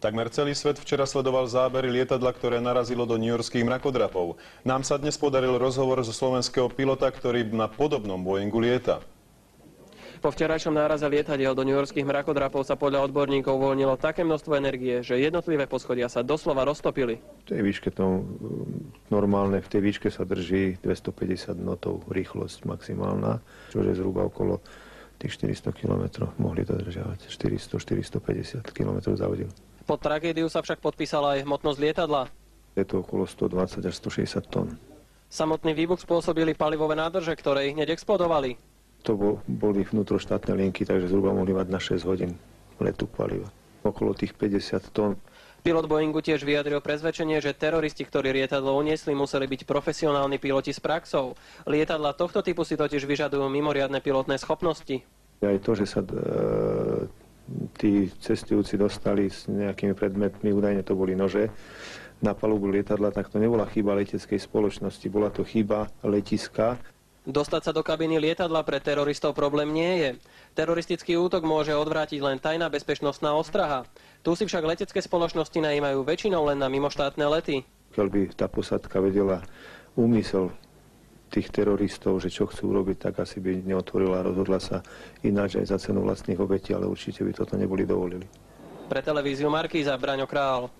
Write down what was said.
Takmer celý svet včera sledoval zábery lietadla, ktoré narazilo do newyorských mrakodrapov. Nám sa dnes podaril rozhovor so slovenského pilota, ktorý na podobnom Boeingu lieta. Po včerajšom náraze lietadiel do newyorských mrakodrapov sa podľa odborníkov uvoľnilo také množstvo energie, že jednotlivé poschodia sa doslova roztopili. V tej výške normálne, v tej výške sa drží 250 knotov rýchlosť maximálna, čo je zhruba okolo tých 400 km mohli dodržiavať. 400-450 km za hodinu. Pod tragédiu sa však podpísala aj hmotnosť lietadla. Je to okolo 120 až 160 tón. Samotný výbuch spôsobili palivové nádrže, ktoré hneď explodovali. To boli vnútroštátne linky, takže zhruba mohli mať na 6 hodín letu paliva. Okolo tých 50 tón. Pilot Boeingu tiež vyjadril presvedčenie, že teroristi, ktorí lietadlo uniesli, museli byť profesionálni piloti s praxou. Lietadla tohto typu si totiž vyžadujú mimoriadne pilotné schopnosti. Aj to, že sa tí cestujúci dostali s nejakými predmetmi, údajne to boli nože, na palubu lietadla, tak to nebola chyba leteckej spoločnosti, bola to chyba letiska. Dostať sa do kabiny lietadla pre teroristov problém nie je. Teroristický útok môže odvrátiť len tajná bezpečnostná ostraha. Tu si však letecké spoločnosti najímajú väčšinou len na mimoštátne lety. Keď by tá posádka vedela úmysel tých teroristov, že čo chcú robiť, tak asi by neotvorila a rozhodla sa ináč aj za cenu vlastných obetí, ale určite by toto neboli dovolili. Pre televíziu Markíza, Braňo Král.